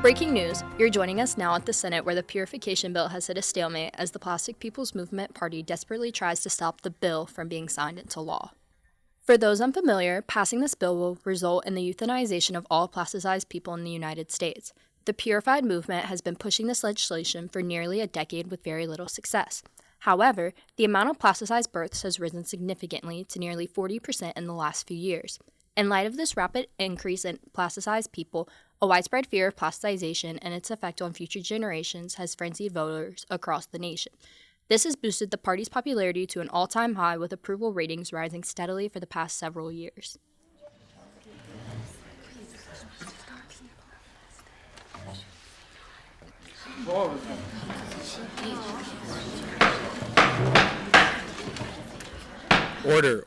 Breaking news, you're joining us now at the Senate where the Purification Bill has hit a stalemate as the Plastic People's Movement Party desperately tries to stop the bill from being signed into law. For those unfamiliar, passing this bill will result in the euthanization of all plasticized people in the United States. The Purified Movement has been pushing this legislation for nearly a decade with very little success. However, the amount of plasticized births has risen significantly to nearly 40% in the last few years. In light of this rapid increase in plasticized people, a widespread fear of plasticization and its effect on future generations has frenzied voters across the nation. This has boosted the party's popularity to an all-time high, with approval ratings rising steadily for the past several years.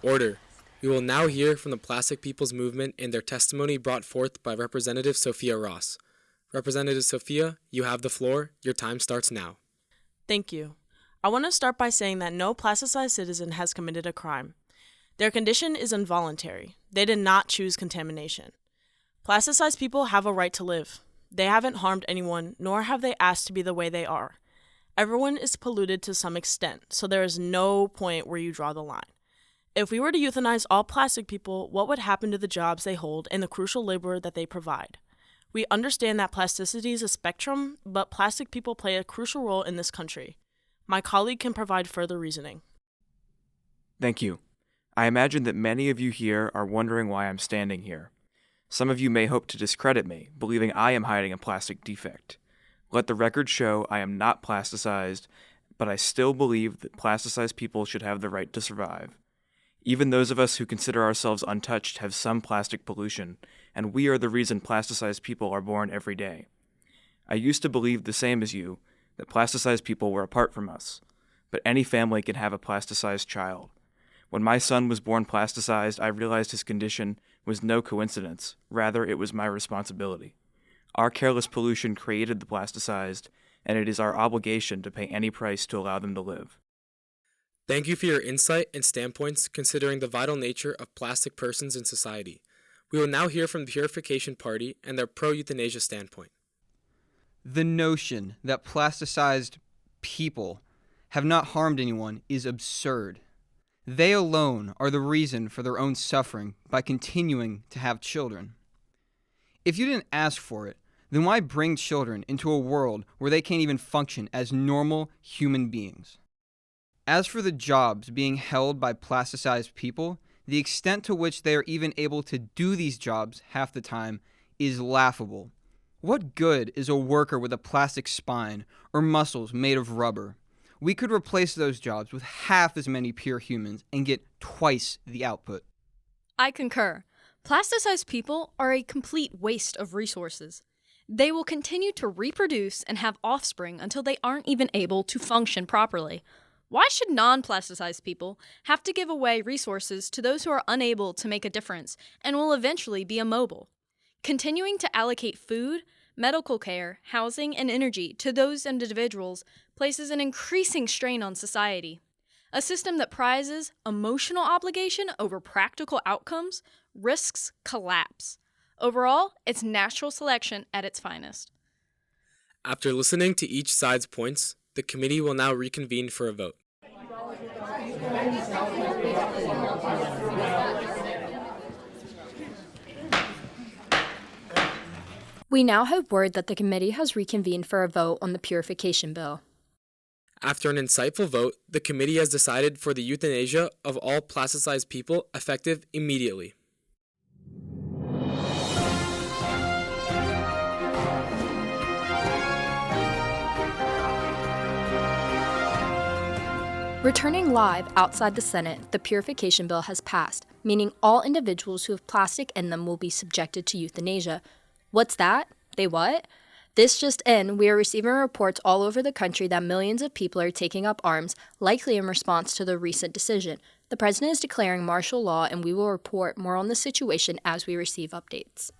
Order. We will now hear from the Plastic People's Movement in their testimony brought forth by Representative Sophia Ross. Representative Sophia, you have the floor. Your time starts now. Thank you. I want to start by saying that no plasticized citizen has committed a crime. Their condition is involuntary. They did not choose contamination. Plasticized people have a right to live. They haven't harmed anyone, nor have they asked to be the way they are. Everyone is polluted to some extent, so there is no point where you draw the line. If we were to euthanize all plastic people, what would happen to the jobs they hold and the crucial labor that they provide? We understand that plasticity is a spectrum, but plastic people play a crucial role in this country. My colleague can provide further reasoning. Thank you. I imagine that many of you here are wondering why I'm standing here. Some of you may hope to discredit me, believing I am hiding a plastic defect. Let the record show I am not plasticized, but I still believe that plasticized people should have the right to survive. Even those of us who consider ourselves untouched have some plastic pollution, and we are the reason plasticized people are born every day. I used to believe the same as you, that plasticized people were apart from us, but any family can have a plasticized child. When my son was born plasticized, I realized his condition was no coincidence, rather it was my responsibility. Our careless pollution created the plasticized, and it is our obligation to pay any price to allow them to live. Thank you for your insight and standpoints considering the vital nature of plastic persons in society. We will now hear from the Purification Party and their pro-euthanasia standpoint. The notion that plasticized people have not harmed anyone is absurd. They alone are the reason for their own suffering by continuing to have children. If you didn't ask for it, then why bring children into a world where they can't even function as normal human beings? As for the jobs being held by plasticized people, the extent to which they are even able to do these jobs half the time is laughable. What good is a worker with a plastic spine or muscles made of rubber? We could replace those jobs with half as many pure humans and get twice the output. I concur. Plasticized people are a complete waste of resources. They will continue to reproduce and have offspring until they aren't even able to function properly. Why should non-plasticized people have to give away resources to those who are unable to make a difference and will eventually be immobile? Continuing to allocate food, medical care, housing, and energy to those individuals places an increasing strain on society. A system that prizes emotional obligation over practical outcomes risks collapse. Overall, it's natural selection at its finest. After listening to each side's points, the committee will now reconvene for a vote. We now have word that the committee has reconvened for a vote on the Purification Bill. After an insightful vote, the committee has decided for the euthanasia of all plasticized people effective immediately. Returning live outside the Senate, the Purification Bill has passed, meaning all individuals who have plastic in them will be subjected to euthanasia. What's that? They what? This just in, we are receiving reports all over the country that millions of people are taking up arms, likely in response to the recent decision. The president is declaring martial law, and we will report more on the situation as we receive updates.